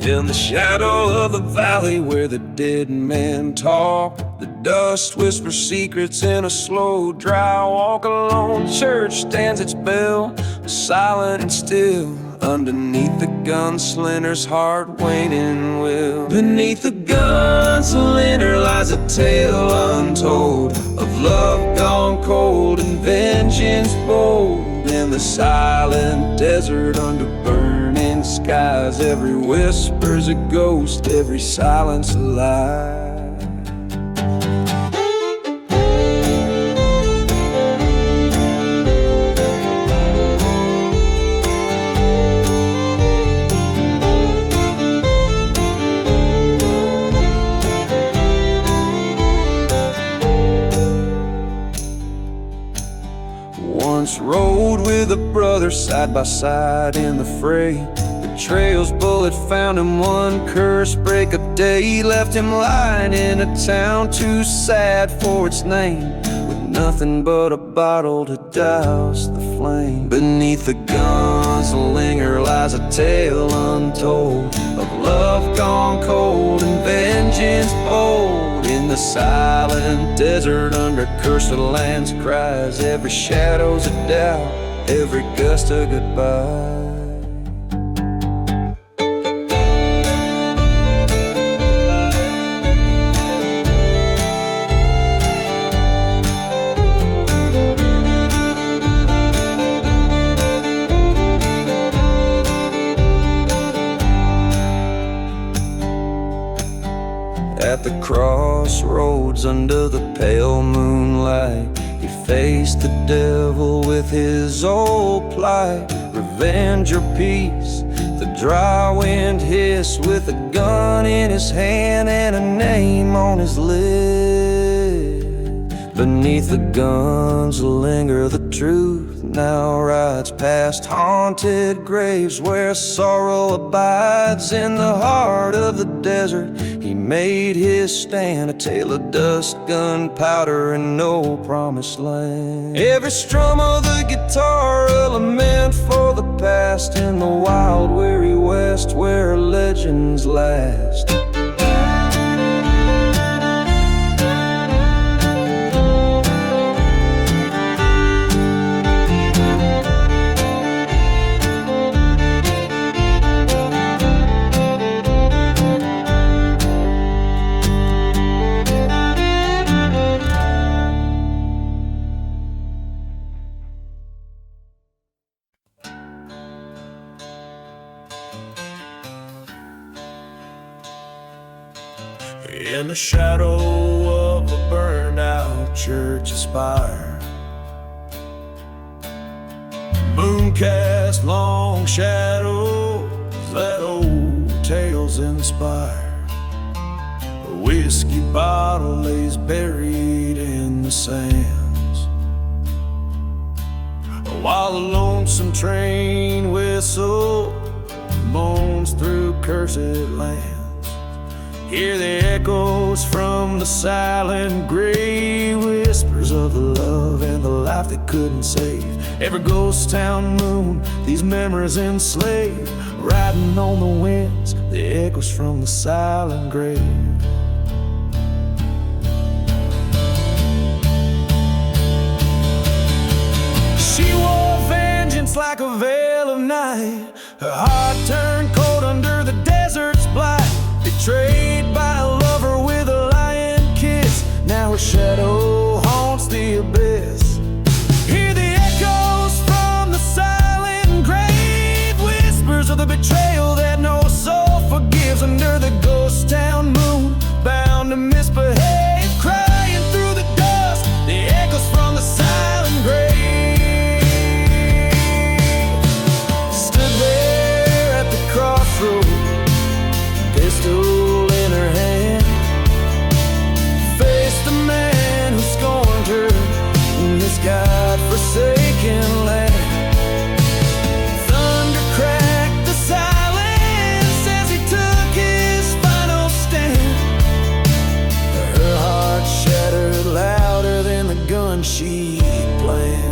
In the shadow of the valley where the dead men talk, the dust whispers secrets in a slow, dry walk alone. The church stands its bell, silent and still, underneath the gunslinger's heart waiting will. Beneath the gunslinger lies a tale untold of love gone cold and vengeance bold. In the silent desert under burning skies, every whisper's a ghost, every silence a lie. Once rode with a brother side by side in the fray. The trail's bullet found him one cursed break of day. Left him lying in a town too sad for its name, with nothing but a bottle to douse the flame. Beneath the gunslinger lies a tale untold of love gone cold and vengeance bold. In the silent desert under cursed lands cries every shadow's a doubt, every gust a goodbye. At the crossroads under the pale moonlight, he faced the devil with his old plight. Revenge or peace, the dry wind hiss, with a gun in his hand and a name on his lip. Beneath the gunslinger the truth now rides past haunted graves where sorrow abides. In the heart of the desert he made his stand, a tale of dust, gunpowder, and no promised land. Every strum of the guitar a lament for the past, in the wild weary west where legends last. In the shadow of a burned out church spire, moon cast long shadows that old tales inspire. A whiskey bottle lays buried in the sands, while a lonesome train whistle moans through cursed lands. Hear the echoes from the silent grave, whispers of the love and the life they couldn't save. Every ghost town moon, these memories enslave, riding on the winds, the echoes from the silent grave. She wore vengeance like a veil of night, her heart turned cold under the desert's blight. Betrayed by a lover with a lying kiss, now her shadow haunts the abyss. Hear the echoes from the silent grave, whispers of the betrayal that no soul forgives. Under the ghost town moon, bound to misbehave, crying through the dust, the echoes from the silent grave. Stood there at the crossroads, pistol in her hand, faced the man who scorned her in this God-forsaken land. Thunder cracked the silence as he took his final stand. Her heart shattered louder than the gun she planned.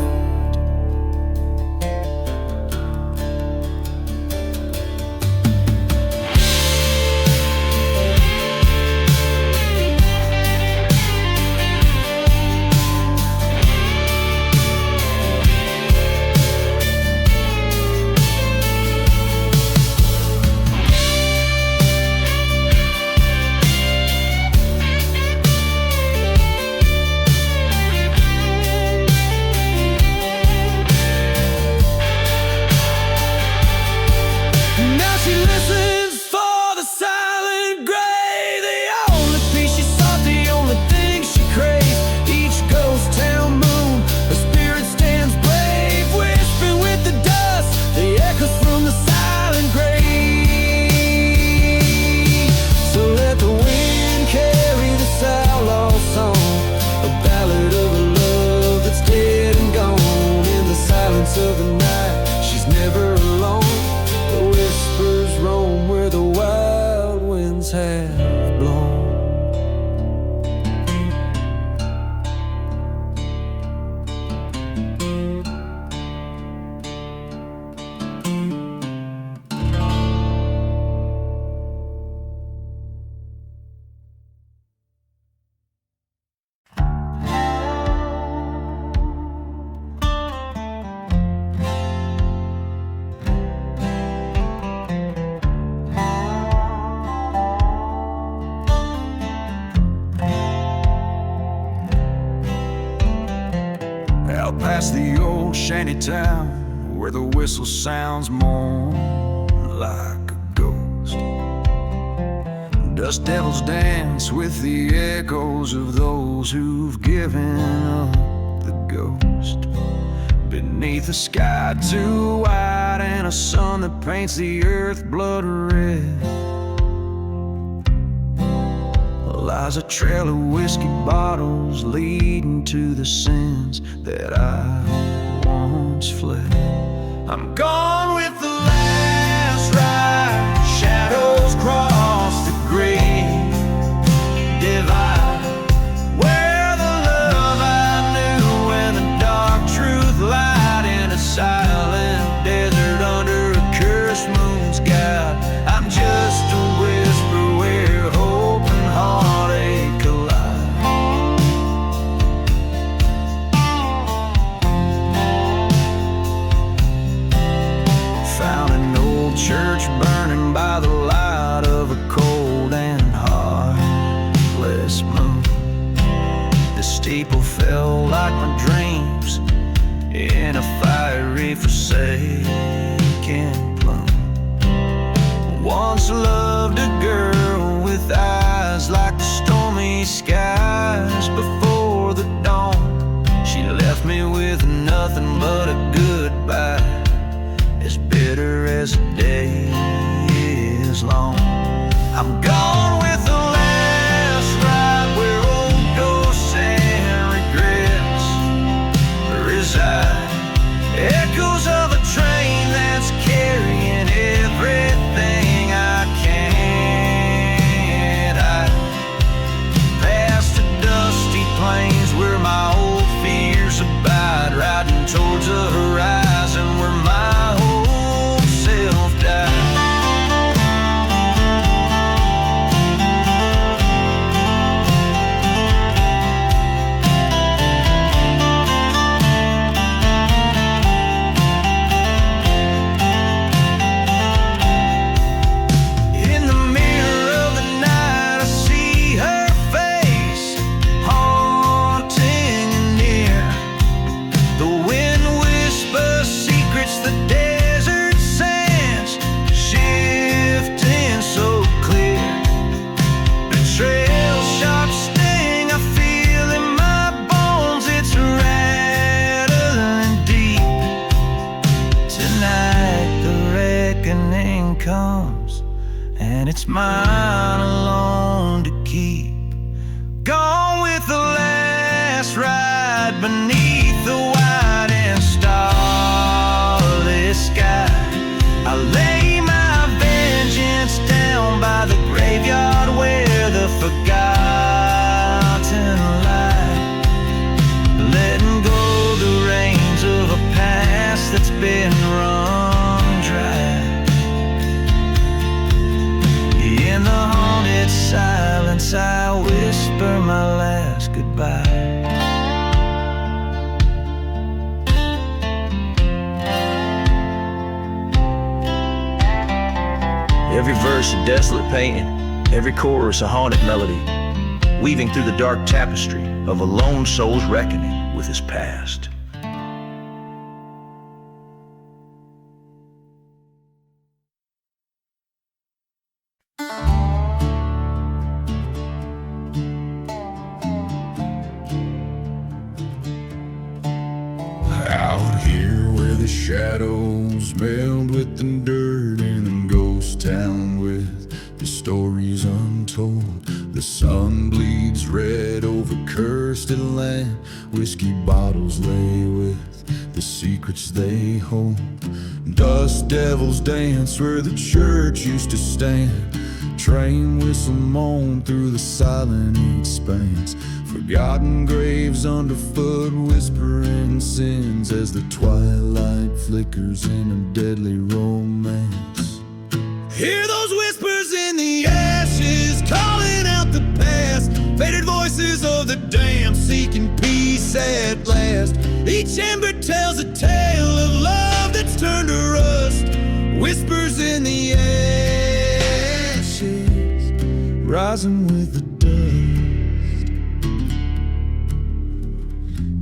out past the old shanty town, where the whistle sounds more like a ghost. Dust devils dance with the echoes of those who've given up the ghost. Beneath a sky too white and a sun that paints the earth blood red, lies a trail of whiskey bottles leading to the sins that I once fled. I'm gone with the last ride. Shadows cross the great divide, where the love I knew and the dark truth lied in a silent desert under a cursed moon sky. I'm just a whisper where hope and heartache collide. Found an old church burning by the light of a cold and heartless moon. The steeple fell like my dreams in a fiery forsaken plume. Once loved a girl with eyes like the stormy skies before the dawn. She left me with nothing but a goodbye, as bitter as the day is long. I'm gone with the last ride, where old ghosts and regrets reside. Echoes of a train that's carrying everything I can't hide. Past the dusty plains where my old fears abide, riding towards the horizon where my old self died. In the mirror of the night I see her face, haunting and near. The wind whispers secrets, the desert sands shifting so clear. Betrayal sharp sting I feel in my bones, it's rattling deep. Tonight the reckoning comes, and it's mine alone to keep. Gone with the last ride beneath the wide and starless sky. I lay my vengeance down by the graveyard where the forgotten lie, letting go the reins of a past that's been run dry. In the haunted silence I whisper my last goodbye. Every verse a desolate painting, every chorus a haunted melody, weaving through the dark tapestry of a lone soul's reckoning with his past. Out here where the shadows meld with the dirt, in a ghost town with the stories untold. The sun bleeds red over cursed land. Whiskey bottles lay with the secrets they hold. Dust devils dance where the church used to stand. Train whistle moan through the silent expanse. Forgotten graves underfoot whispering sins as the twilight flickers in a deadly romance. Hear those whispers in the ashes calling out the past. Faded voices of the damned seeking peace at last. Each ember tells a tale of love that's turned to rust. Whispers in the ashes, rising with the dust.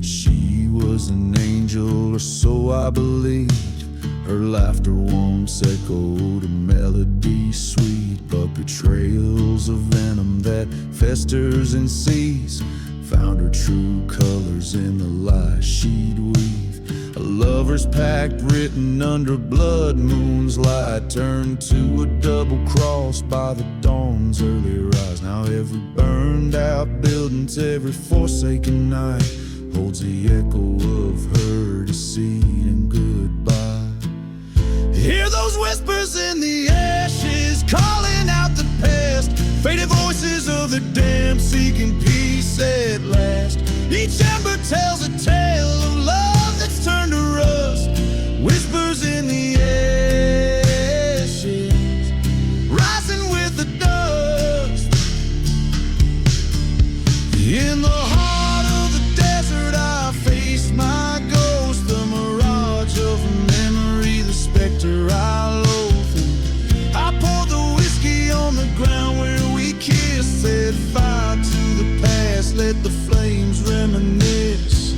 She was was an angel, or so I believed. Her laughter once echoed a melody sweet, but betrayals of venom that festers and sees found her true colors in the lies she'd weave. A lover's pact written under blood moon's light turned to a double cross by the dawn's early rise. Now every burned out building, every forsaken night holds the echo of her deceit and goodbye. Hear those whispers in the ashes, calling out the past, faded voices of the damned seeking peace at last. Each ember tells a tale of love that's turned to rust. Whispers in the ashes, rising with the dust. In the heart of the desert I face my ghost, the mirage of a memory, the specter I loathe. I poured the whiskey on the ground where we kissed, set fire to the past, let the flames reminisce.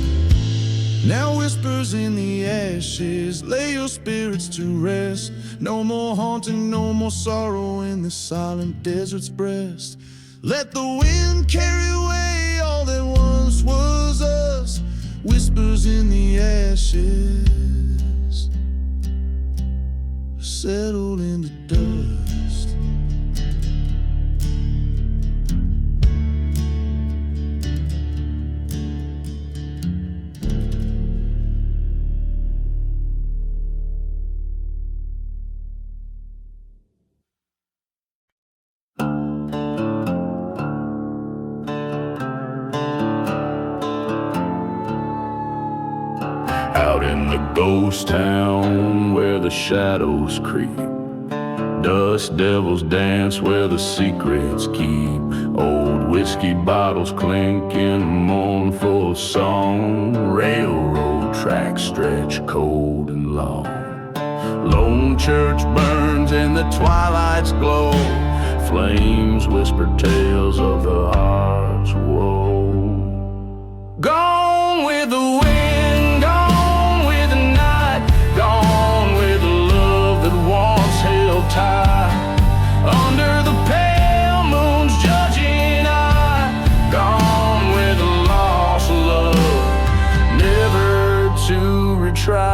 Now whispers in the ashes, lay your spirits to rest. No more haunting, no more sorrow in the silent desert's breast. Let the wind carry away all that once was us. Whispers in the ashes, settled in the dust. Out in the ghost town where the shadows creep, dust devils dance where the secrets keep. Old whiskey bottles clinking, mournful song. Railroad tracks stretch cold and long. Lone church burns in the twilight's glow. Flames whisper tales of the heart's woe. Gone with the wind, gone with the night, gone with the love that once held tight. Under the pale moon's judging eye, gone with the lost love, never to retry.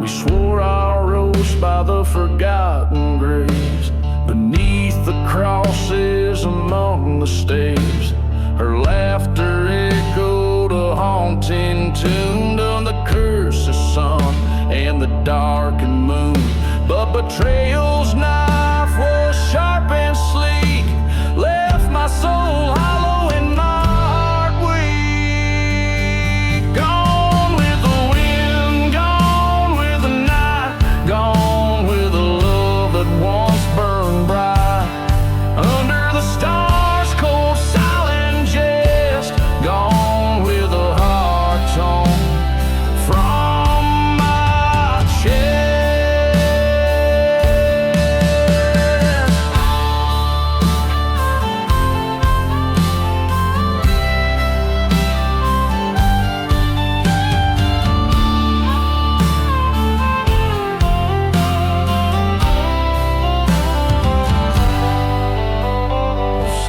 We swore our oaths by the forgotten graves, beneath the crosses among the staves. Her laughter echoed a haunting tune on the cursed sun and the darkened moon. But betrayal's knife was sharp and sleek, left my soul hollow and my heart weak. Gone with the wind, gone with the night, gone with the love that once burned bright. Under the stars' cold silent jest, gone with a heart torn from my chest.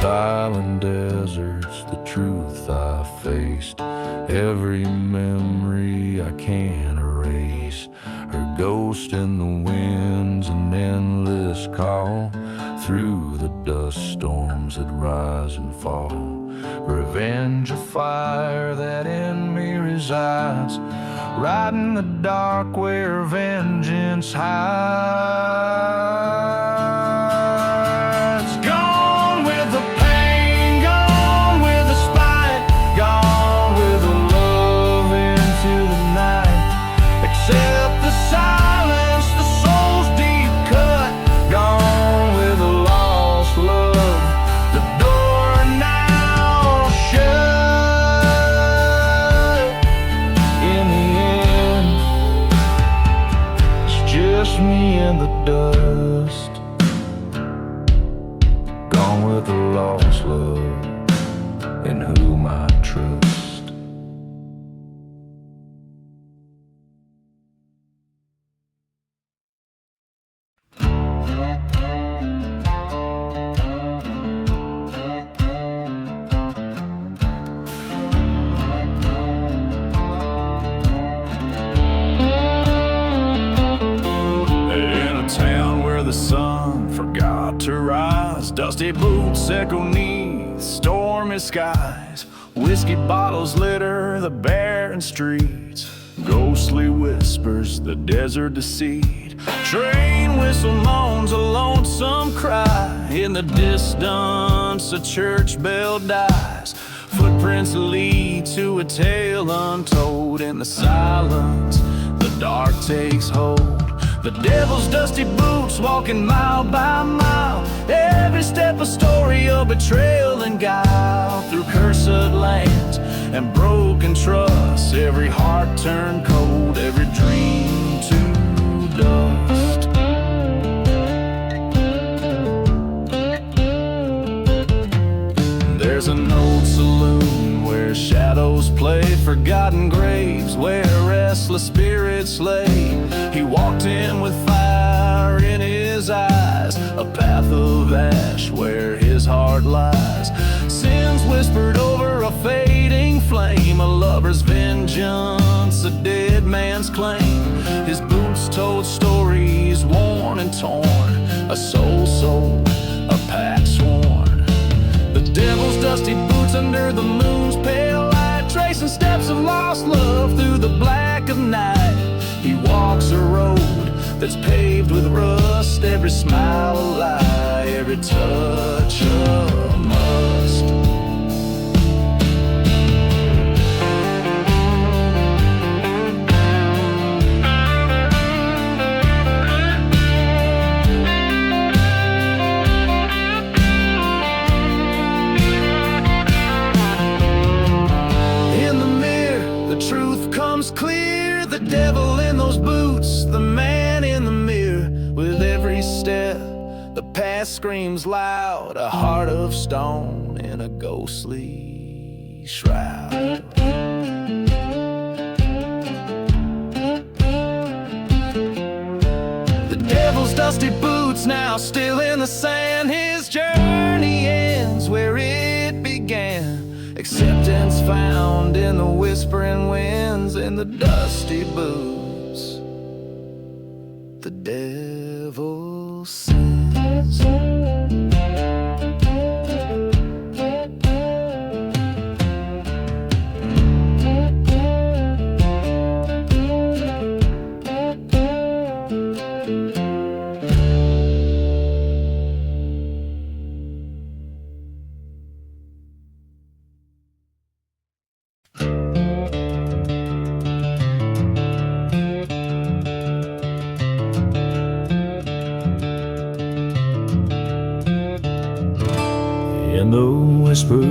Silent deserts, the truth I faced, every memory I can't erase. Her ghost in the winds, an endless call through the dust storms that rise and fall. Revenge, a fire that in me resides, right in the dark where vengeance hides. Gone with the pain, gone with the spite, gone with the love into the night. Accept the silence, the soul's deep cut, gone with the lost love. The door now shut. In the end, it's just me and the dust. another lost love in whom I trust. The sun forgot to rise, dusty boots echo neath stormy skies. Whiskey bottles litter the barren streets, ghostly whispers the desert deceit. Train whistle moans a lonesome cry, in the distance a church bell dies. Footprints lead to a tale untold, in the silence the dark takes hold. The devil's dusty boots walking mile by mile, every step a story of betrayal and guile. Through cursed lands and broken trusts, every heart turned cold, every dream to dust. There's an old saloon where shadows play, forgotten graves where restless spirits lay. He walked in with fire in his eyes, a path of ash where his heart lies. Sins whispered over a fading flame, a lover's vengeance, a dead man's claim. His boots told stories worn and torn, a soul sold, a pact sworn. The devil's dusty boots under the moon's pale light, tracing steps of lost love through the black of night. He walks a road that's paved with rust, every smile a lie, every touch a must. In the mirror, the truth comes clear. The devil in those boots, the man in the mirror. With every step, the past screams loud, a heart of stone in a ghostly shroud. The devil's dusty boots now still in the sand. His journey ends where it began. Acceptance found in the whispering winds, in the dusty boots the devil sends. In the whisper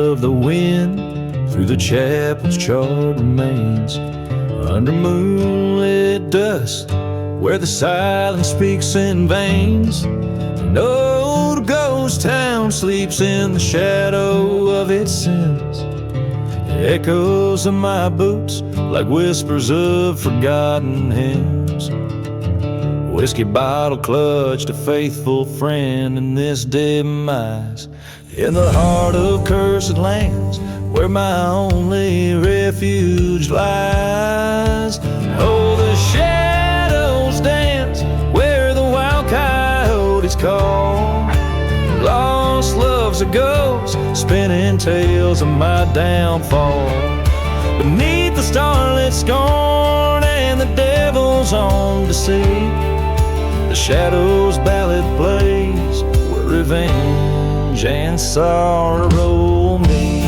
of the wind, through the chapel's charred remains, under moonlit dusk, where the silence speaks in veins, an old ghost town sleeps in the shadow of its sins. The echoes of my boots, like whispers of forgotten hymns. Whiskey bottle clutched a faithful friend in this demise. In the heart of cursed lands, where my only refuge lies. Oh, the shadows dance where the wild coyotes call. Lost love's a ghost, spinning tales of my downfall. Beneath the starlit scorn and the devil's own deceit, the shadows ballad plays where revenge and sorrow meet.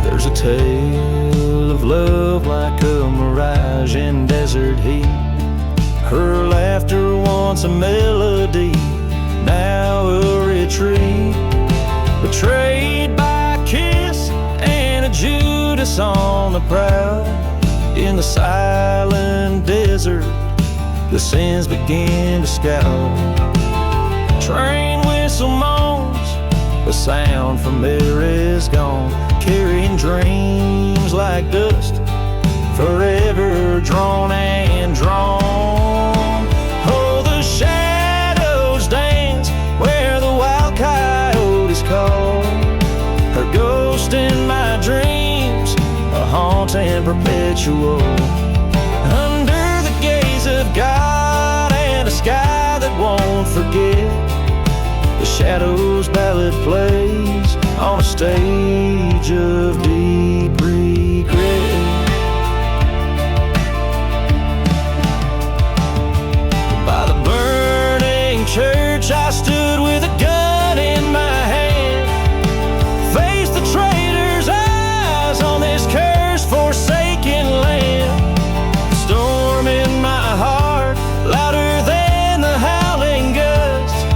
There's a tale of love like a mirage in desert heat. Her laughter once a melody, now a retreat. Betrayed by a kiss and a Judas ghosts on the prowl. In the silent desert, the sins begin to scowl. Train whistle moans, the sound from there is gone, carrying dreams like dust, forever drawn and drawn. Oh, the shadows dance where the wild coyotes call. Her ghost in my dreams, a haunting perpetual. Under the gaze of God and a sky that won't forget, the Shadows ballad plays on a stage of deep regret. By the burning church I stood with a gun in my hand, faced the traitor's eyes on this cursed forsaken land. The storm in my heart, louder than the howling gust.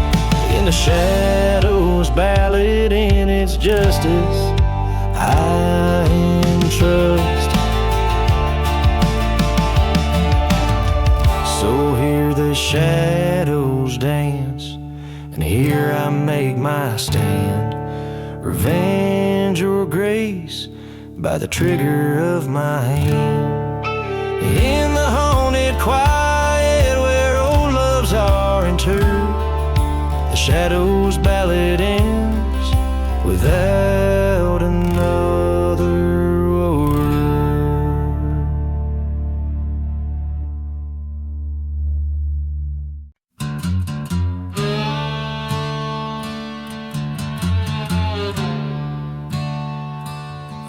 In the Shadows ballad, in its justice I entrust. So here the shadows dance, and here I make my stand. Revenge or grace by the trigger of my hand. In the haunted quiet where old loves are interred, the Shadows ballad ends without another word.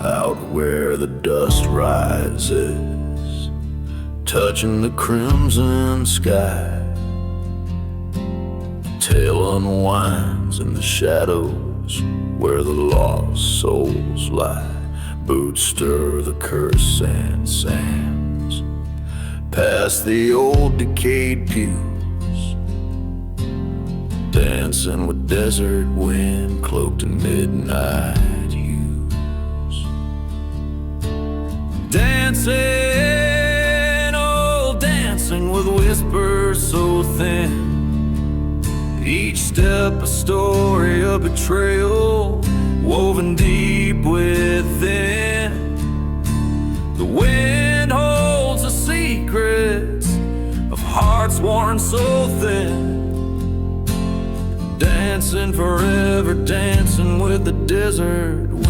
Out where the dust rises, touching the crimson sky, tale unwinds in the shadows where the lost souls lie. Boots stir the curse and sands, past the old decayed pews, dancing with desert wind cloaked in midnight hues. Dancing, oh dancing with whispers so thin, each step a story, a betrayal woven deep within. The wind holds the secrets of hearts worn so thin. Dancing forever, dancing with the desert wind.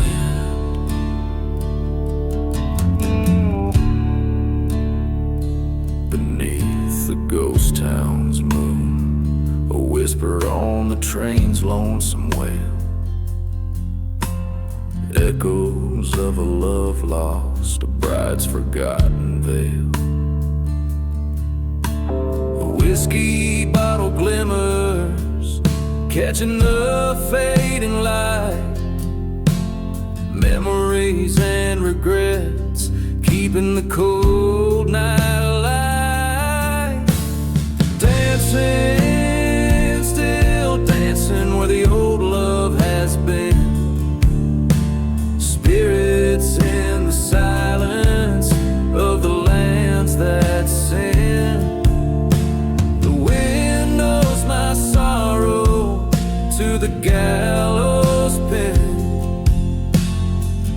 Beneath the ghost town's moon, a whisper on the train's lonesome wail, echoes of a love lost, a bride's forgotten veil. A whiskey bottle glimmers, catching the fading light. Memories and regrets, keeping the cold night alive. Dancing, still dancing where the old love has been. Spirits in the silence of the lands that sin. The wind knows my sorrow to the gallows pin.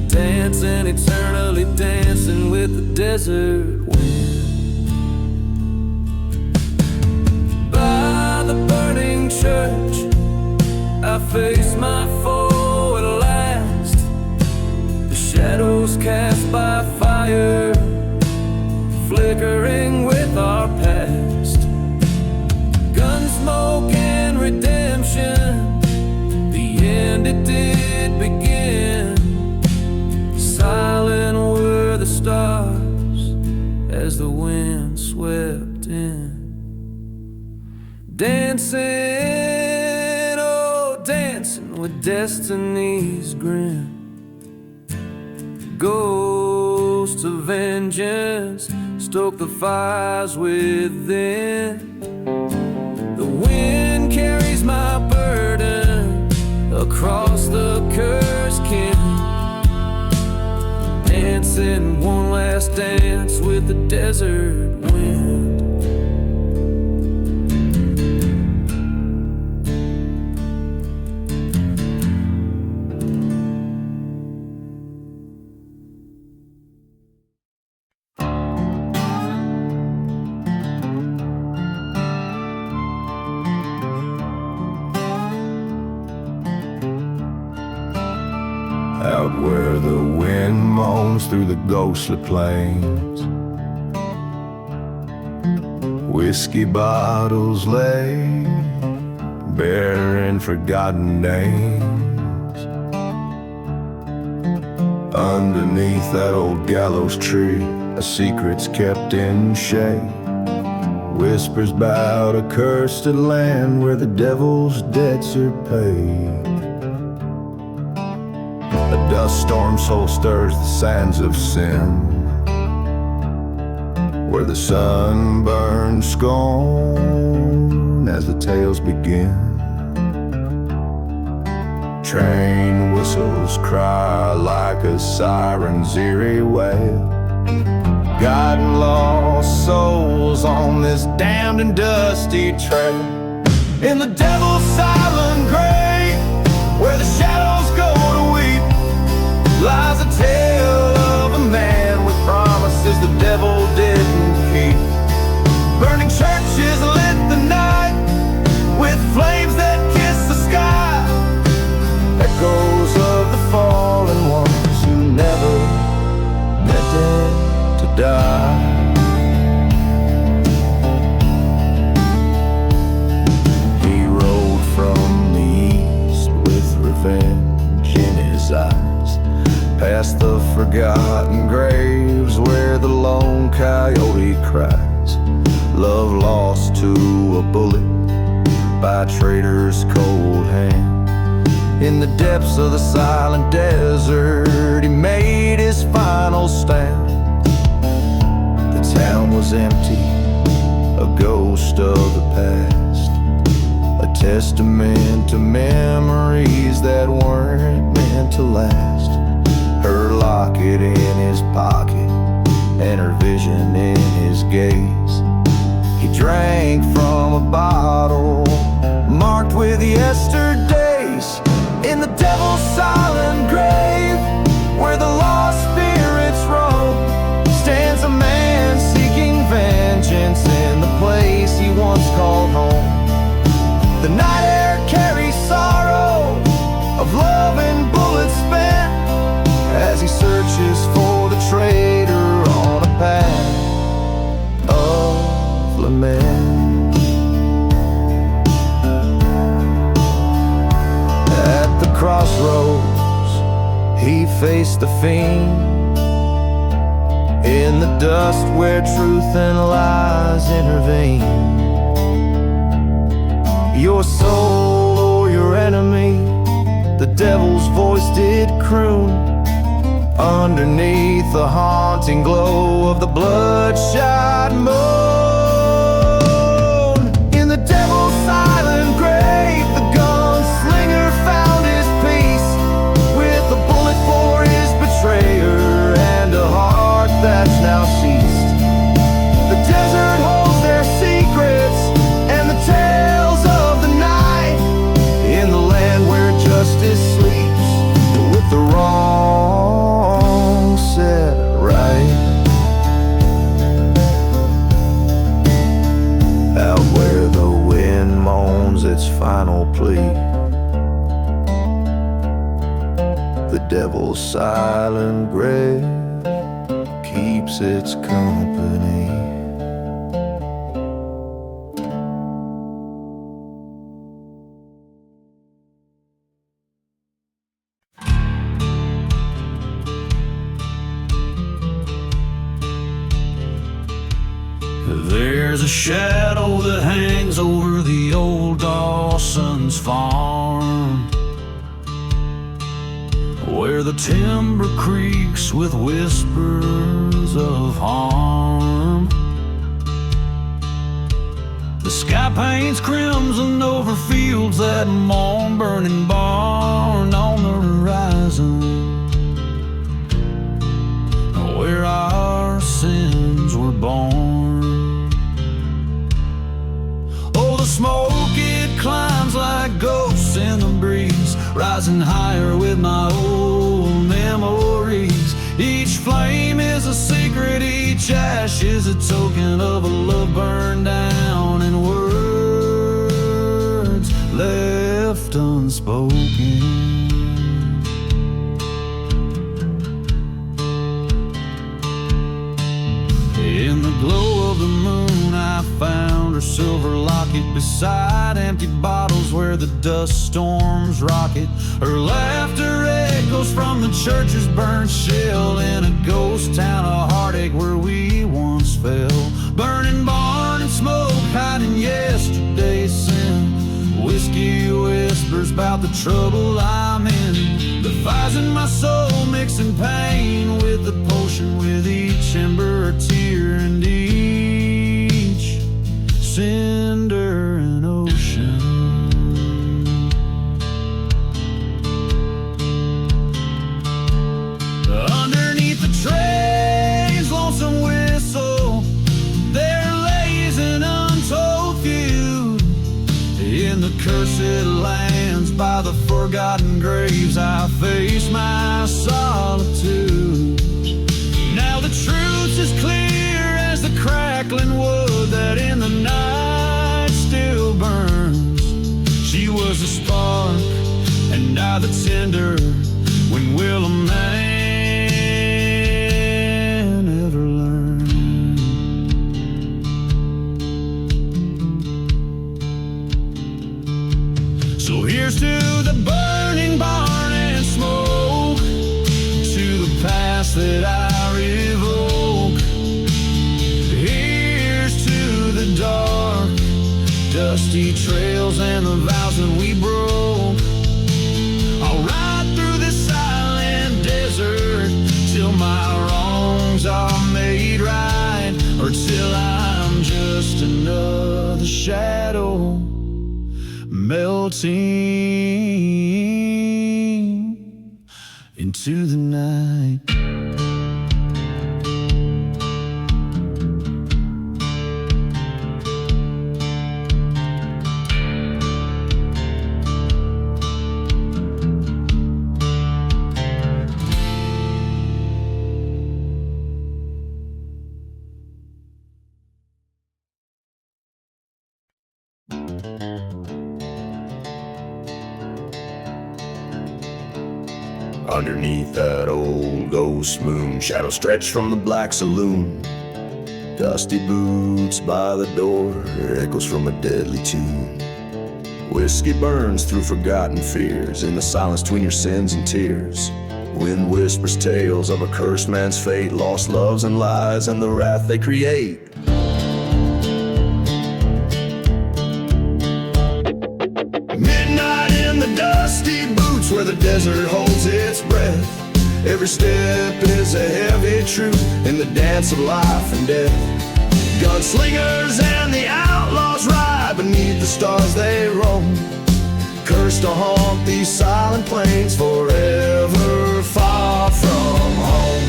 Dancing, eternally dancing with the desert wind. By the burning church I face my foe at last. The shadows cast by fire, flickering with our past. Gunsmoke and redemption, the end it did begin. Silent were the stars as the wind swept in. Dancing, oh dancing with destiny's grin. Ghosts of vengeance stoke the fires within. The wind carries my burden across the cursed kin. dancing one last dance with the desert wind. Out where the wind moans through the ghostly plains, whiskey bottles lay, bearing forgotten names. Underneath that old gallows tree, a secret's kept in shade. Whispers bout a cursed land where the devil's debts are paid. A dust storm soul stirs the sands of sin, where the sun burns scorn as the tales begin. Train whistles cry like a siren's eerie wail, guiding lost souls on this damned and dusty trail. In the devil's silent grave, where the shadows go to weep, lies a tale of a man with promises the devil didn't keep. Burning churches lit the night with flames that kiss the sky, echoes of the fallen ones who never meant it to die. He rode from the east with revenge in his eyes, past the forgotten graves where the lone coyote cries. Love lost to a bullet by a traitor's cold hand. In the depths of the silent desert, he made his final stand. The town was empty, a ghost of the past, a testament to memories that weren't meant to last. Her locket in his pocket and her vision in his gaze. He drank from a bottle marked with yesterdays. In the devil's silent grave, where the lost spirits roam, stands a man seeking vengeance in the place he once called home. The night air carries sorrow of love and bullets spent, as he searches for the traitor on a path of lament. At the crossroads, he faced the fiend, in the dust where truth and lies intervene. Your soul or your enemy, the devil's voice did croon, underneath the haunting glow of the bloodshot moon. In the devil's silent grave, the gunslinger found his peace, with a bullet for his betrayer and a heart that's now ceased. The desert holds their secrets and the tales of the night, in the land where justice sleeps with the wrong set right. Out where the wind moans its final plea, the devil's silent grave keeps its company. There's a shadow that hangs over the old Dawson's farm, where the timber creaks with whispers of harm. The sky paints crimson over fields that mourn, burning barn on the horizon. rising higher with my old memories. Each flame is a secret, each ash is a token of a love burned down and words left unspoken. In the glow of the moon, I found her silver locket beside empty bottles where the dust storms rocket. Her laughter echoes from the church's burnt shell in a ghost town of heartache where we once fell. Burning barn and smoke, hiding yesterday's sin. Whiskey whispers about the trouble I'm in. The fires in my soul mixing pain with the potion, with each ember a tear and each cinder an ocean. Underneath the train's lonesome whistle, there lays an untold feud. In the cursed lands by the forgotten graves, I face my solitude. Now the truth is clear as the crackling wood that in the night still burns. She was a spark and I the tinder. When will a man ever learn? So here's to the burning barn and smoke, to the past that I revoke. Here's to the dark, dusty trails and the vows that we broke. I'll ride through this silent desert till my wrongs are made right, or till I'm just another shadow melting into the night. Underneath that old ghost moon, shadows stretch from the black saloon. Dusty boots by the door, echoes from a deadly tune. Whiskey burns through forgotten fears in the silence between your sins and tears. Wind whispers tales of a cursed man's fate, lost loves and lies and the wrath they create. Midnight in the dusty boots where the desert holds its breath. Every step is a heavy truth in the dance of life and death. Gunslingers and the outlaws ride beneath the stars they roam, cursed to haunt these silent plains forever, far from home.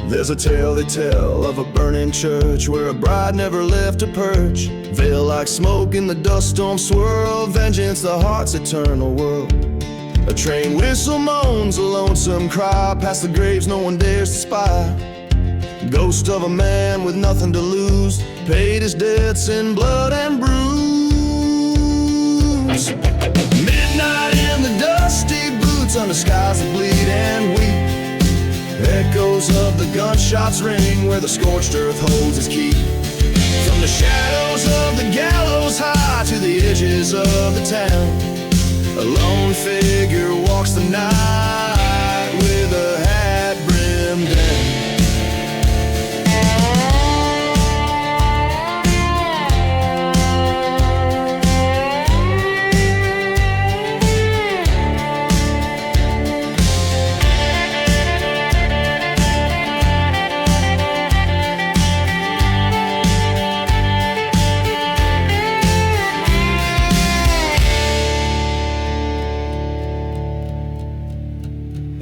There's a tale they tell of a burning church where a bride never left her perch. Veil like smoke in the dust storm swirl, vengeance the heart's eternal world. A train whistle moans a lonesome cry past the graves no one dares to spy. Ghost of a man with nothing to lose, paid his debts in blood and bruise. Midnight in the dusty boots under skies that bleed and weep. Echoes of the gunshots ring where the scorched earth holds its key. From the shadows of the gallows high to the edges of the town, a lone figure walks the night with a hat brimmed down.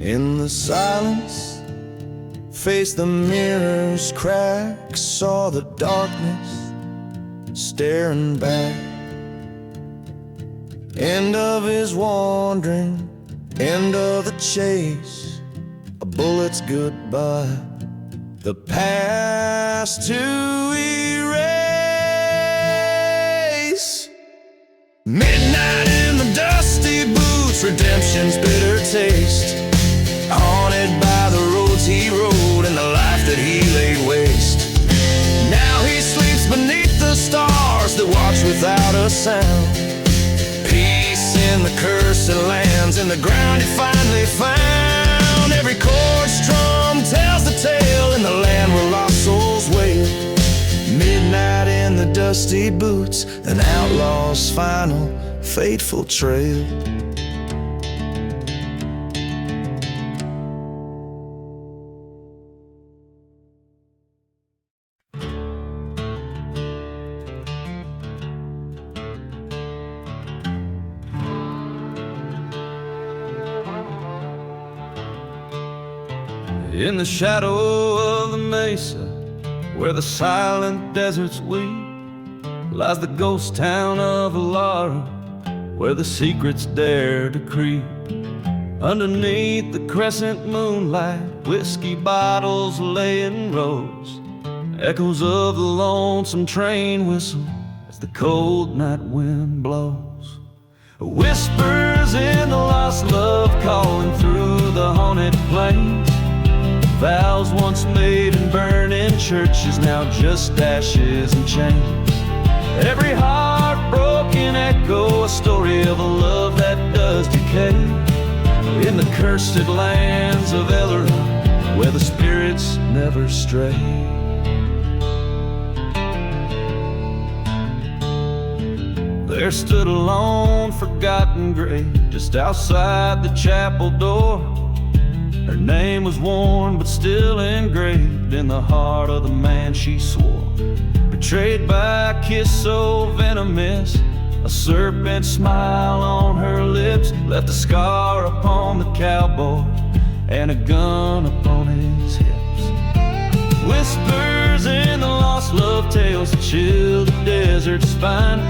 In the silence, faced the mirror's cracks, saw the darkness staring back. End of his wandering, end of the chase, a bullet's goodbye, the past to erase. Midnight in the dusty boots, redemption's bitter taste, haunted by the roads he rode and the life that he laid waste. Now he sleeps beneath the stars that watch without a sound. Peace in the cursed lands, in the ground he finally found. Every chord strum tells the tale in the land where lost souls wail. Midnight in the dusty boots, an outlaw's final fateful trail. In the shadow of the mesa, where the silent deserts weep, lies the ghost town of Alara, where the secrets dare to creep. Underneath the crescent moonlight, whiskey bottles lay in rows, echoes of the lonesome train whistle as the cold night wind blows. Whispers in the lost love calling through the haunted plains. Vows once made and burned in churches, now just ashes and chains. Every heartbroken echo, a story of a love that does decay. In the cursed lands of Ellery, where the spirits never stray. There stood a lone, forgotten grave just outside the chapel door. Her name was worn but still engraved in the heart of the man she swore. Betrayed by a kiss so venomous, a serpent smile on her lips left a scar upon the cowboy and a gun upon his hips. Whispers in the lost love tales that chill the desert's spine.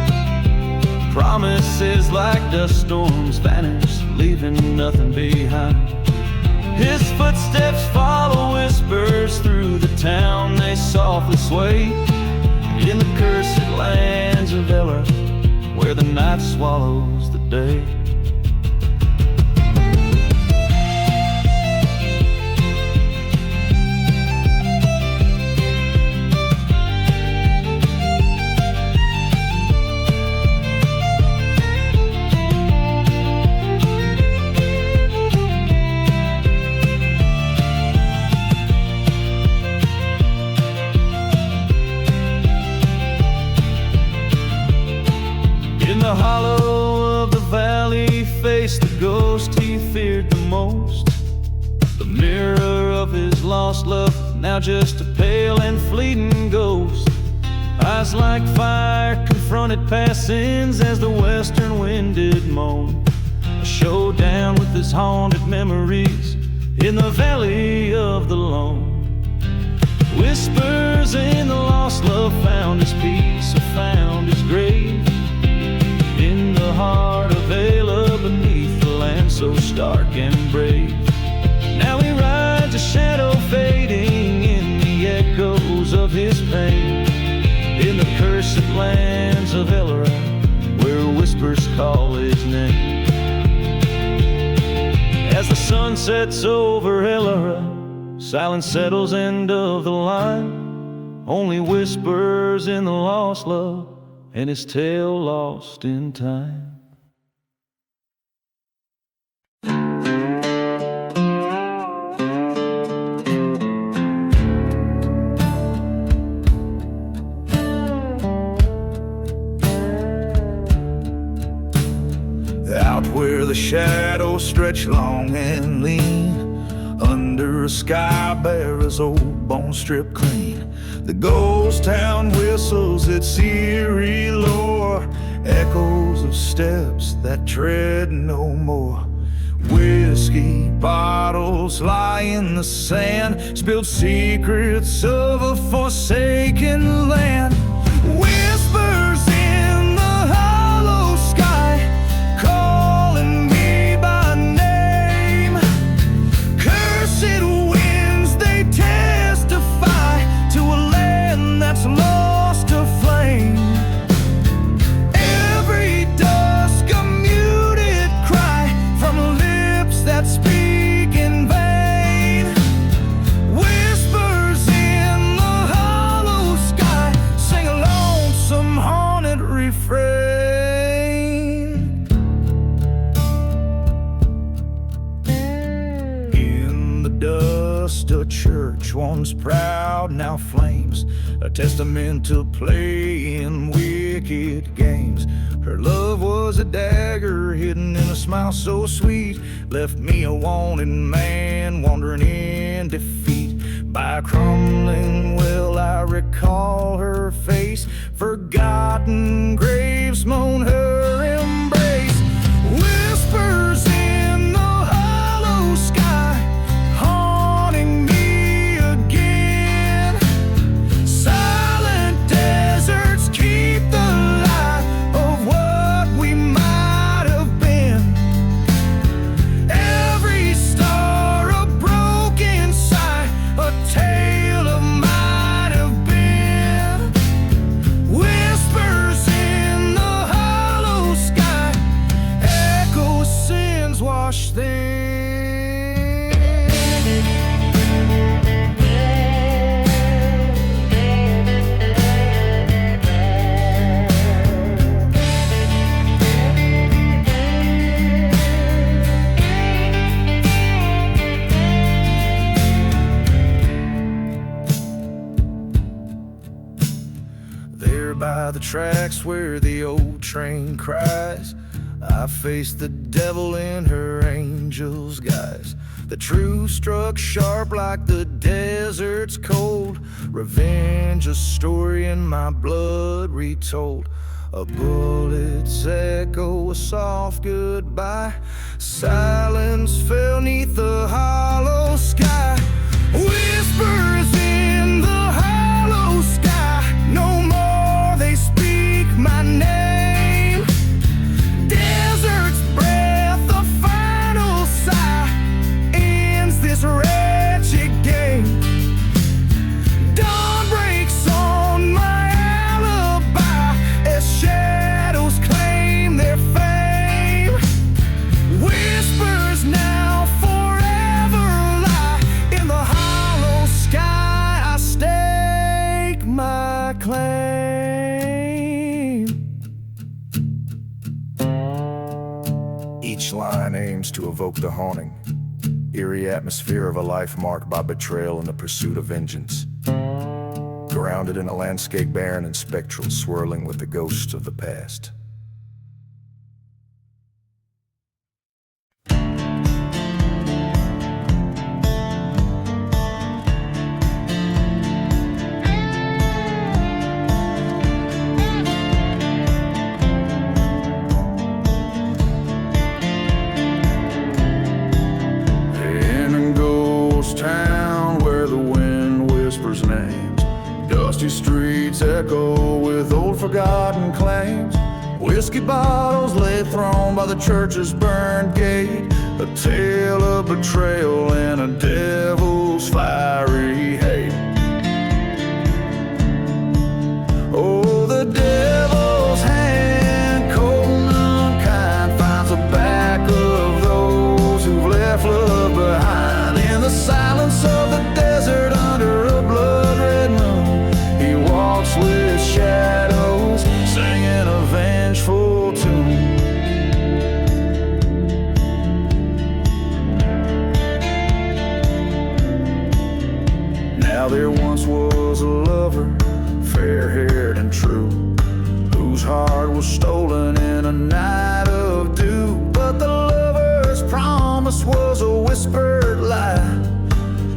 Promises like dust storms vanish, leaving nothing behind. His footsteps follow whispers through the town, they softly sway. In the cursed lands of Eller, where the night swallows the day. The hollow of the valley faced the ghost he feared the most. The mirror of his lost love, now just a pale and fleeting ghost. Eyes like fire confronted past sins as the western wind did moan. A showdown with his haunted memories in the valley of the lone. Whispers in the lost love found his peace or found his grave. In the heart of Ayla, beneath the land so stark and brave. Now he rides a shadow fading in the echoes of his pain. In the cursed lands of Ellery, where whispers call his name. As the sun sets over Ellery, silence settles end of the line. Only whispers in the lost love and his tale lost in time. Out where the shadows stretch long and lean, under a sky bare as old bone stripped clean, the ghost town whistles its eerie lore, echoes of steps that tread no more. Whiskey bottles lie in the sand, spilled secrets of a forsaken land. Whispers in the hollow sky lost a church once proud, now flames, a testament to playing wicked games. Her love was a dagger hidden in a smile so sweet, left me a wanted man wandering in defeat. By a crumbling well I recall her face, forgotten graves moan her embrace. Whispers in the hollow sky, haunting me again. Silent deserts keep the light of what we might have been. Every star a broken sight, a tale of might have been. Whispers in the hollow sky, echo sins wash them. There by the tracks where the old train cries, I faced the devil in her angel's guise. The truth struck sharp like the desert's cold. Revenge, a story in my blood retold. A bullet's echo, a soft goodbye. Silence fell neath the hollow sky. Whispers in the hollow sky, no more they speak my name. Desert's breath, the final sigh, ends this wretched game. Dawn breaks on my alibi as shadows claim their fame. Whispers now forever lie in the hollow sky. I stake my claim. Each line aims to evoke the haunting, eerie atmosphere of a life marked by betrayal and the pursuit of vengeance. Grounded in a landscape barren and spectral, swirling with the ghosts of the past. In a ghost town where the wind whispers names, dusty streets echo with old forgotten claims. Whiskey bottles lay thrown by the church's burned gate, a tale of betrayal and a devil's fiery hate. Oh, the devil's hand, cold and unkind, finds the back of those who've left love behind. In the silence of the desert under a blood-red moon, he walks with shadows, singing a vengeful tune. Now there once was a lover, fair-haired and true, whose heart was stolen in a night of dew. But the lover's promise was a whispered lie,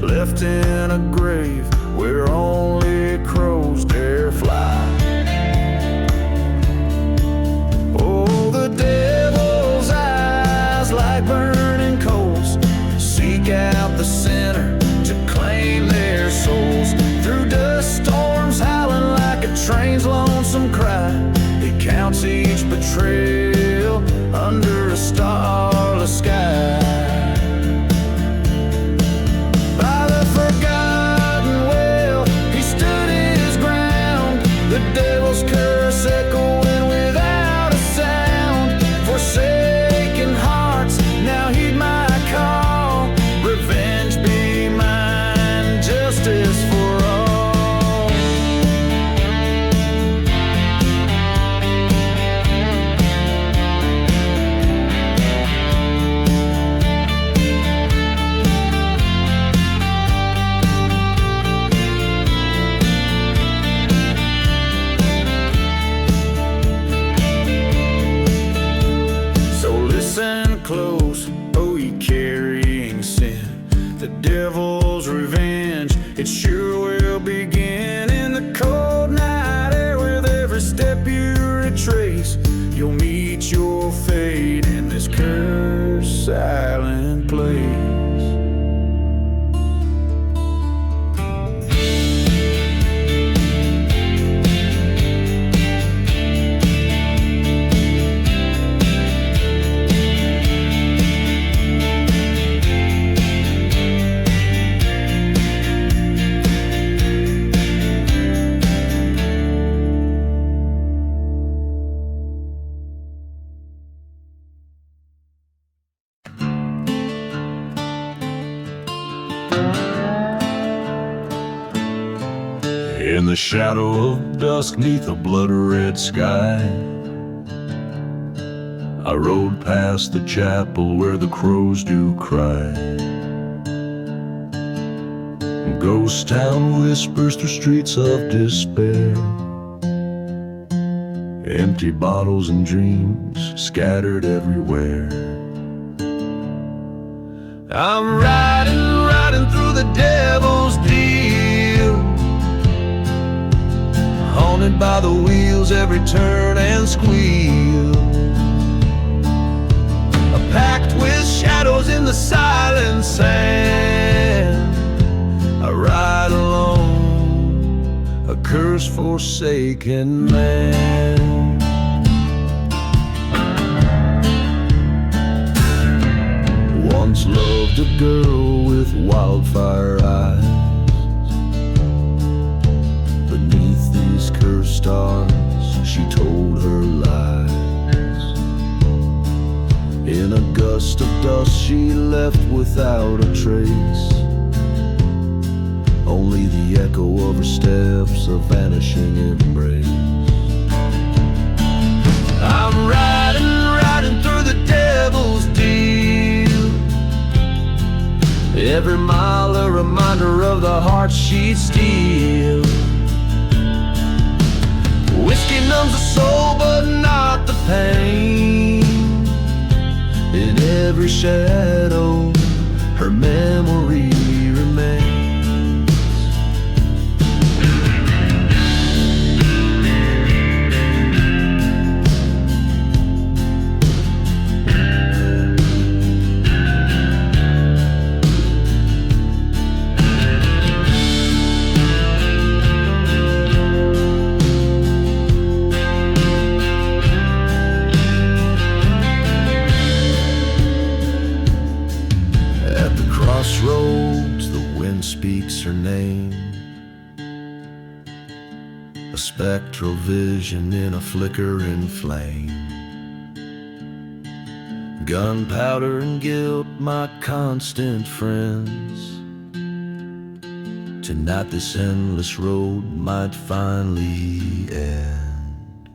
left in a grave where only crows dare fly. Oh, the devil's eyes like burning coals seek out the sinner to claim their souls. Through dust storms howling like a train's lonesome cry, he counts each betrayal under a starless sky. By the forgotten well, he stood his ground, the devil's curse echoing without a sound. Forsaken hearts now heed my call, revenge be devil's revenge. It sure will begin in the cold night air. With every step you retrace, you'll meet your fate in this cursed silent place. In the shadow of dusk, 'neath a blood-red sky, I rode past the chapel where the crows do cry. Ghost town whispers through streets of despair, empty bottles and dreams scattered everywhere. I'm riding through the devil's deal, haunted by the wheels, every turn and squeal. Packed with shadows in the silent sand, I ride alone, a cursed, forsaken man. Once loved a girl with wildfire eyes. Beneath these cursed stars, she told her lies. In a gust of dust she left without a trace, only the echo of her steps, a vanishing embrace. I'm riding through the devil's deal, every mile a reminder of the heart she'd steal. Whiskey numbs the soul but not the pain. In every shadow, her memory remains. Crossroads, the wind speaks her name, a spectral vision in a flickering flame. Gunpowder and guilt, my constant friends. Tonight this endless road might finally end.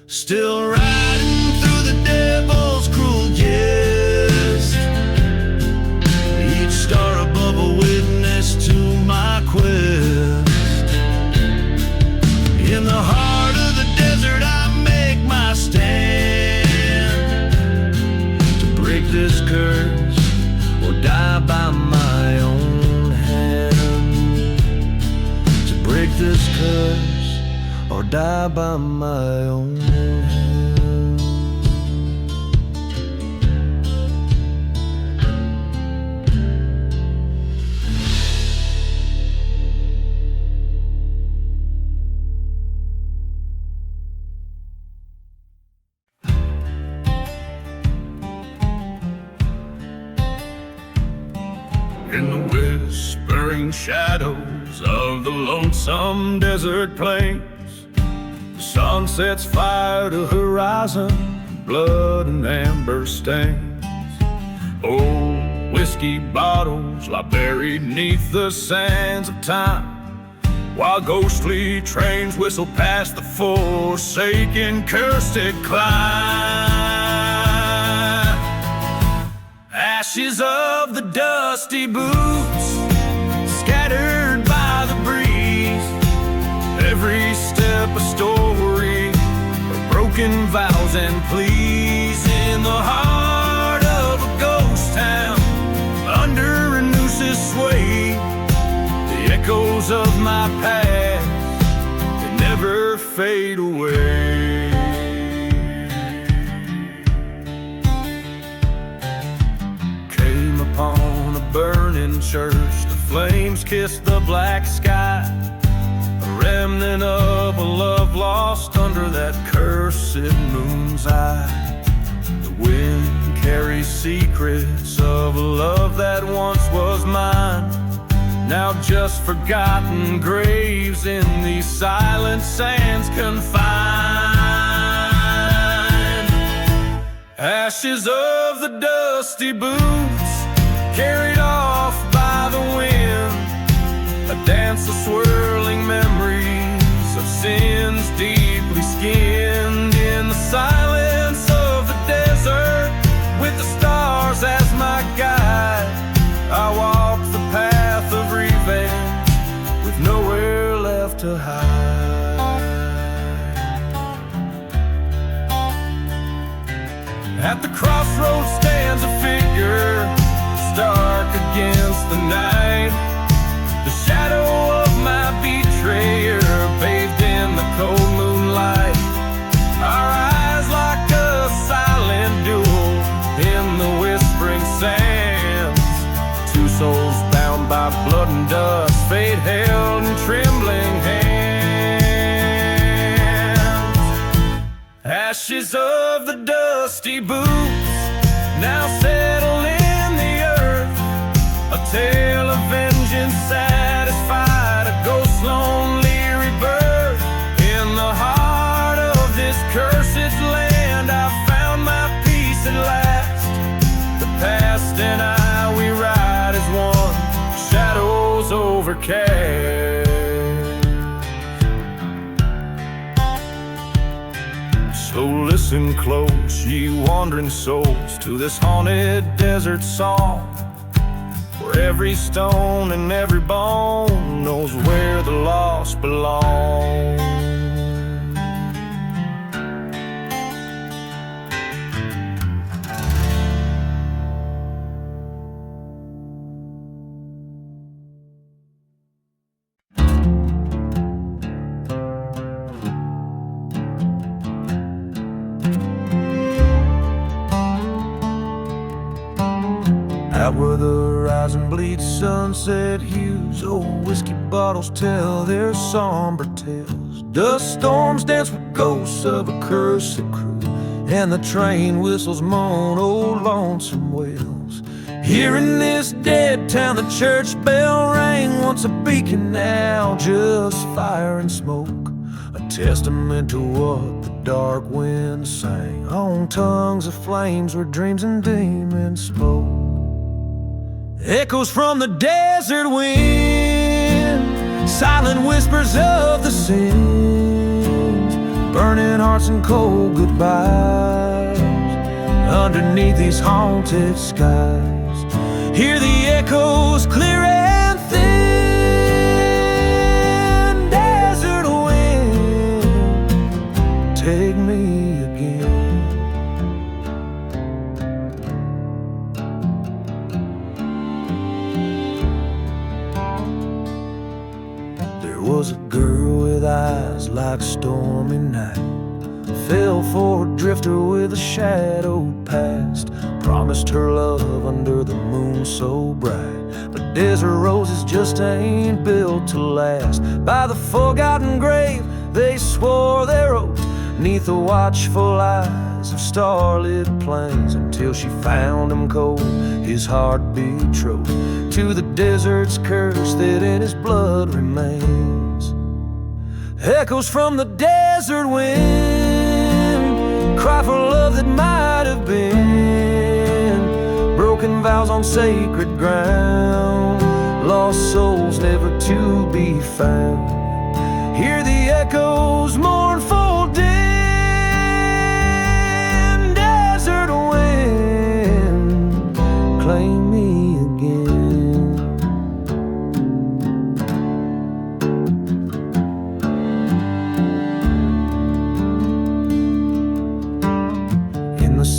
Still riding through the devil's cruel jest, star above a witness to my quest. In the heart of the desert I make my stand, to break this curse or die by my own hand. To break this curse or die by my own hand. In the whispering shadows of the lonesome desert plains, the sun sets fire to horizon, blood and amber stains. Old whiskey bottles lie buried neath the sands of time, while ghostly trains whistle past the forsaken, cursed climb. Ashes of the dusty boots, scattered by the breeze, every step a story of broken vows and pleas. In the heart of a ghost town, under a new breezes sway, the echoes of my past, they never fade away. Came upon a burning church, the flames kissed the black sky, a remnant of a love lost under that cursed moon's eye. The wind carries secrets of a love that once was mine, now just forgotten graves in these silent sands confined. Ashes of the dusty boots carried off by the wind, a dance of swirling memories of sins deeply skinned in the silence of the desert. With the stars as my guide, I walk the path of revenge with nowhere left to hide. At the crossroads stands a figure, stark against the night, the shadow of my betrayer, bathed in the cold moonlight. Our eyes like a silent duel in the whispering sands, two souls bound by blood and dust, fate held in trembling hands. Ashes of the dusty boots now settle in the earth, a tale of vengeance satisfied, a ghost lonely rebirth. In the heart of this cursed land I found my peace at last. The past and I, we ride as one, shadows overcast. So listen close, ye wandering souls, to this haunted desert song, where every stone and every bone knows where the lost belong. Out where the horizon bleeds sunset hues, old whiskey bottles tell their somber tales. Dust storms dance with ghosts of a cursed crew, and the train whistles moan old lonesome wails. Here in this dead town the church bell rang, once a beacon, now just fire and smoke, a testament to what the dark wind sang on tongues of flames where dreams and demons spoke. Echoes from the desert wind, silent whispers of the sins, burning hearts and cold goodbyes underneath these haunted skies. Hear the echoes clear and thin, desert wind, take me again. Was a girl with eyes like stormy night, fell for a drifter with a shadowed past, promised her love under the moon so bright, but desert roses just ain't built to last. By the forgotten grave they swore their oath, neath the watchful eyes of starlit plains, until she found him cold, his heart betrothed to the desert's curse that in his blood remains. Echoes from the desert wind cry for love that might have been, broken vows on sacred ground, lost souls never to be found. Hear the echoes mournful din, desert wind, claim me again.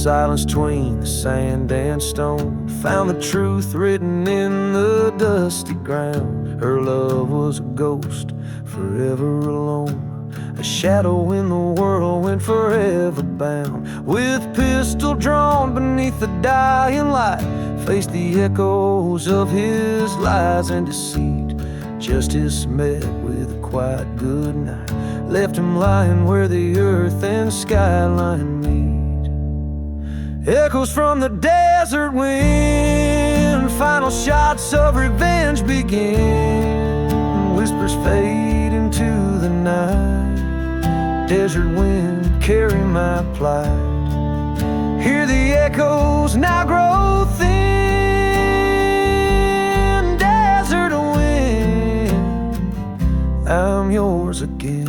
silence between the sand and stone. Found the truth written in the dusty ground. Her love was a ghost, forever alone. A shadow in the whirlwind, forever bound. With pistol drawn beneath the dying light, faced the echoes of his lies and deceit. Justice met with a quiet good night, left him lying where the earth and skyline meet. Echoes from the desert wind, final shots of revenge begin. Whispers fade into the night. Desert wind, carry my plight. Hear the echoes now grow thin. Desert wind, I'm yours again.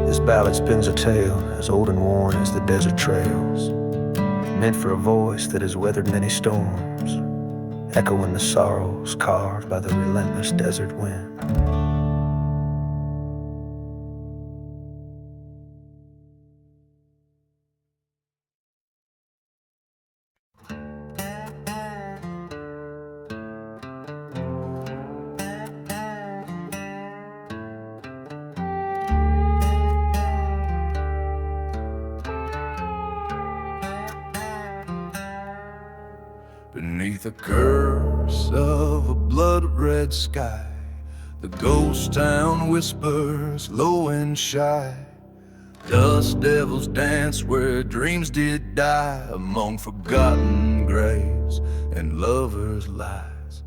This ballad spins a tale as old and worn as the desert trails, meant for a voice that has weathered many storms, echoing the sorrows carved by the relentless desert wind. Beneath the curse of a blood-red sky, the ghost town whispers low and shy. Dust devils dance where dreams did die, among forgotten graves and lovers' lies.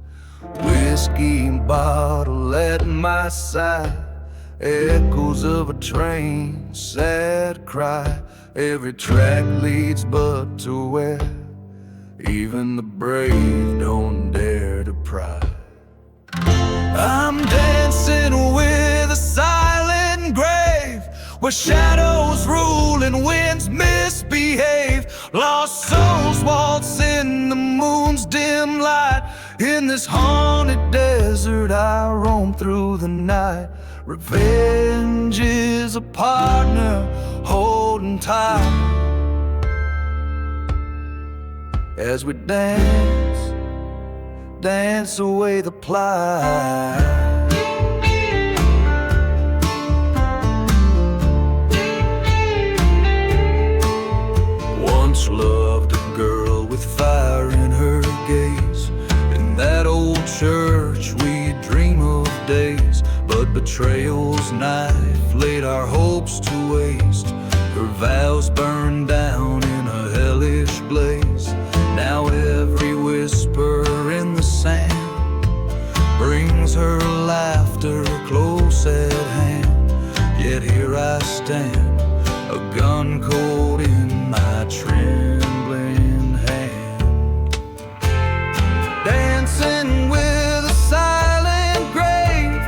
Whiskey bottle at my side, echoes of a train, sad cry. Every track leads but to where even the brave don't dare to pry. I'm dancing with a silent grave, where shadows rule and winds misbehave. Lost souls waltz in the moon's dim light. In this haunted desert I roam through the night. Revenge is a partner holding tight, as we dance, dance away the plight. Once loved a girl with fire in her gaze. In that old church we dream of days, but betrayal's knife laid our hopes to waste. Her vows burned down in a hellish blaze. Now every whisper in the sand brings her laughter close at hand. Yet here I stand, a gun cold in my trembling hand, dancing with a silent grave,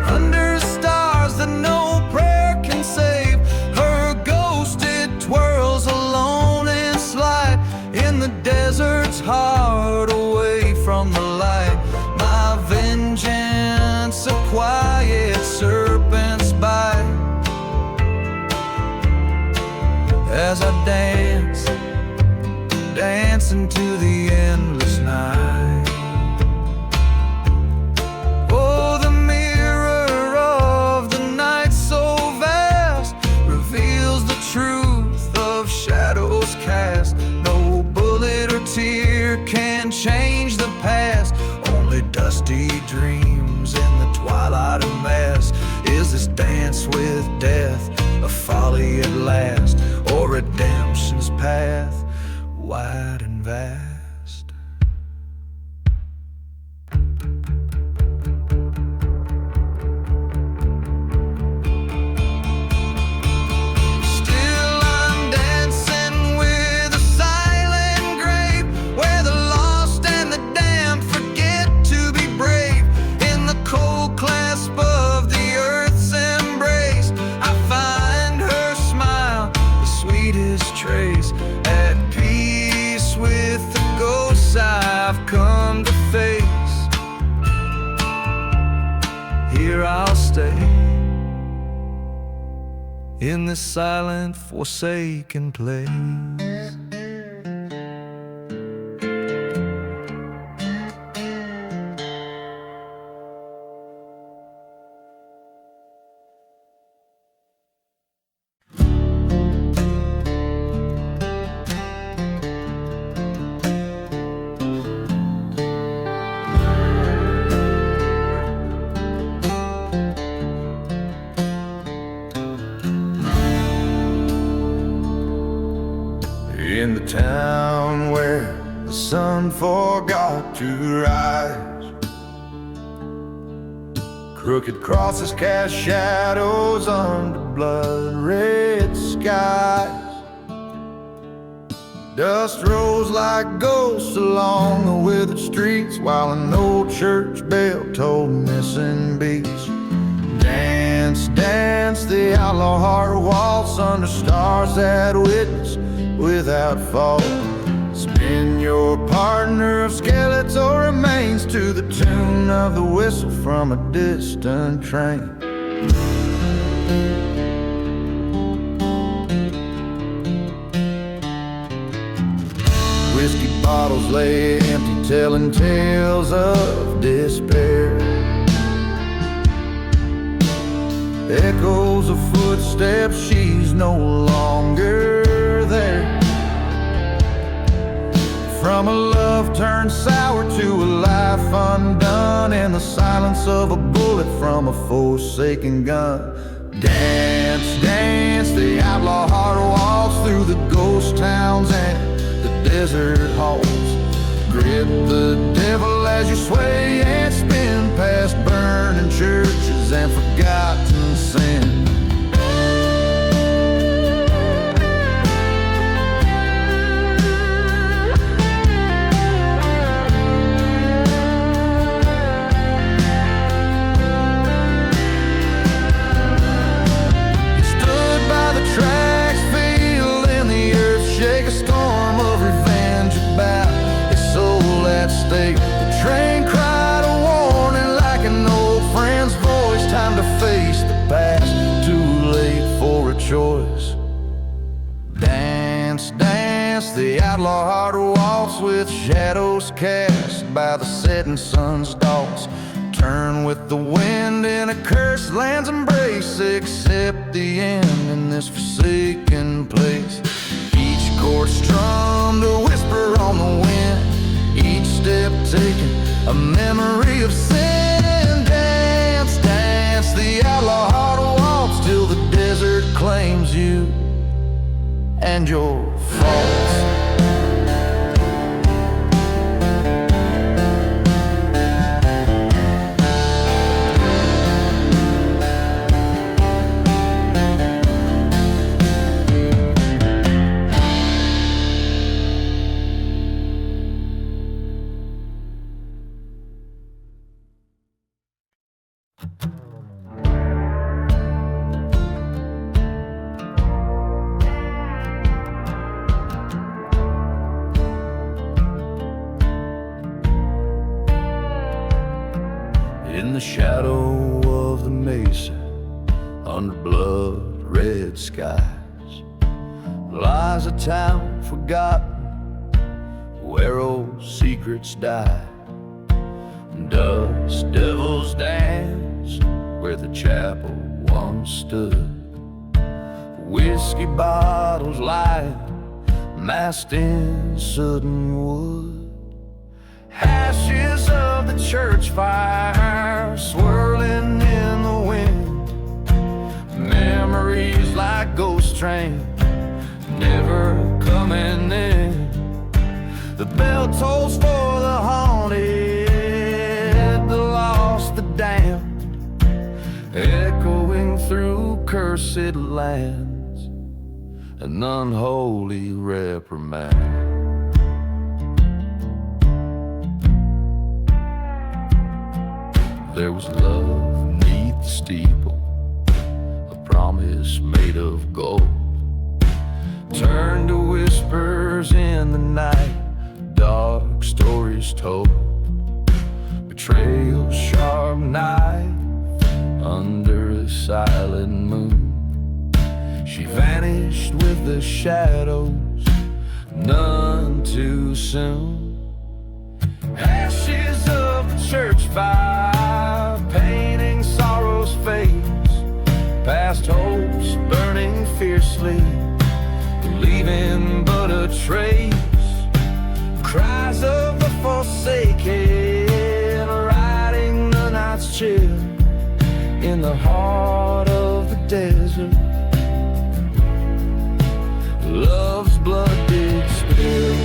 under stars that no prayer can save. Her ghost, it twirls alone and slight in the desert's heart, away from the light. My vengeance, a quiet serpent's bite, as I dance, dance into the endless night. Oh, the mirror of the night so vast reveals the truth of shadows cast. No bullet or tear can change the past, only dusty dreams in the twilight of mass. Is this dance with death a folly at last, or redemption's path wide and vast? I've come to face, here I'll stay. in this silent, forsaken place. In the town where the sun forgot to rise, crooked crosses cast shadows under blood-red skies. Dust rose like ghosts along the withered streets, while an old church bell told missing beats. Dance, dance, the outlaw heart waltz under stars that witness without fault. Spin your partner of skeletal remains to the tune of the whistle from a distant train. Whiskey bottles lay empty, telling tales of despair. Echoes of footsteps, she's no longer there. From a love turned sour to a life undone, in the silence of a bullet from a forsaken gun. Dance, dance, the outlaw heart walks through the ghost towns and the desert halls. Grip the devil as you sway and spin past burning churches and forgotten sin. The train cried a warning like an old friend's voice. Time to face the past, too late for a choice. Dance, dance, the outlaw heart waltz with shadows cast by the setting sun's dots. Turn with the wind in a cursed land's embrace, accept the end in this forsaken place. Each chord strummed a whisper on the wind, each step taken a memory of sin. Dance, dance, the outlaw heart walks till the desert claims you and your faults. In the shadow of the mesa, under blood-red skies, lies a town forgotten where old secrets die. Dust devils dance where the chapel once stood. Whiskey bottles lie masked in sodden wood. Ashes of the church fire swirling in the wind. Memories like ghost trains never coming in. The bell tolls for the haunted, the lost, the damned, echoing through cursed lands, an unholy reprimand. There was love neath the steeple, a promise made of gold, turned to whispers in the night, dark stories told. Betrayal, sharp knife under a silent moon. She vanished with the shadows, none too soon. Ashes of the church fire, painting sorrow's face, past hopes burning fiercely, leaving but a trace. Cries of the forsaken, riding the night's chill in the heart of the desert. Love's blood did spill.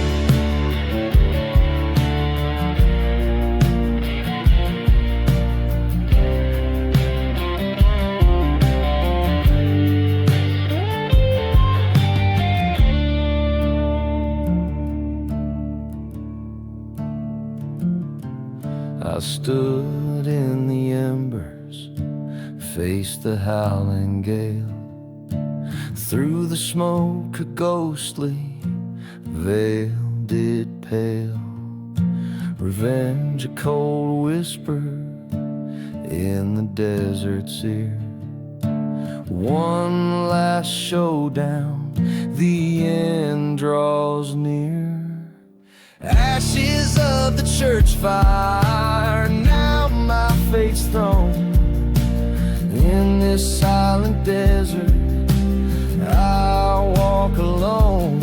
I stood in the embers, faced the howling gale. Through the smoke a ghostly veil did pale. Revenge a cold whisper in the desert's ear. One last showdown, the end draws near. Ashes of the church fire, now my fate's thrown. In this silent desert I walk alone.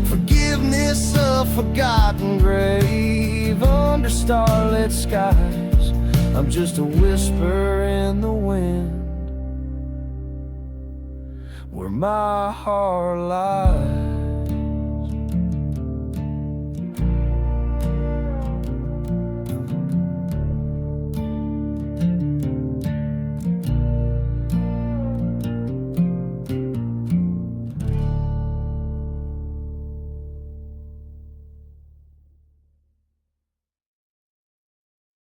Forgiveness a forgotten grave under starlit skies. I'm just a whisper in the wind where my heart lies.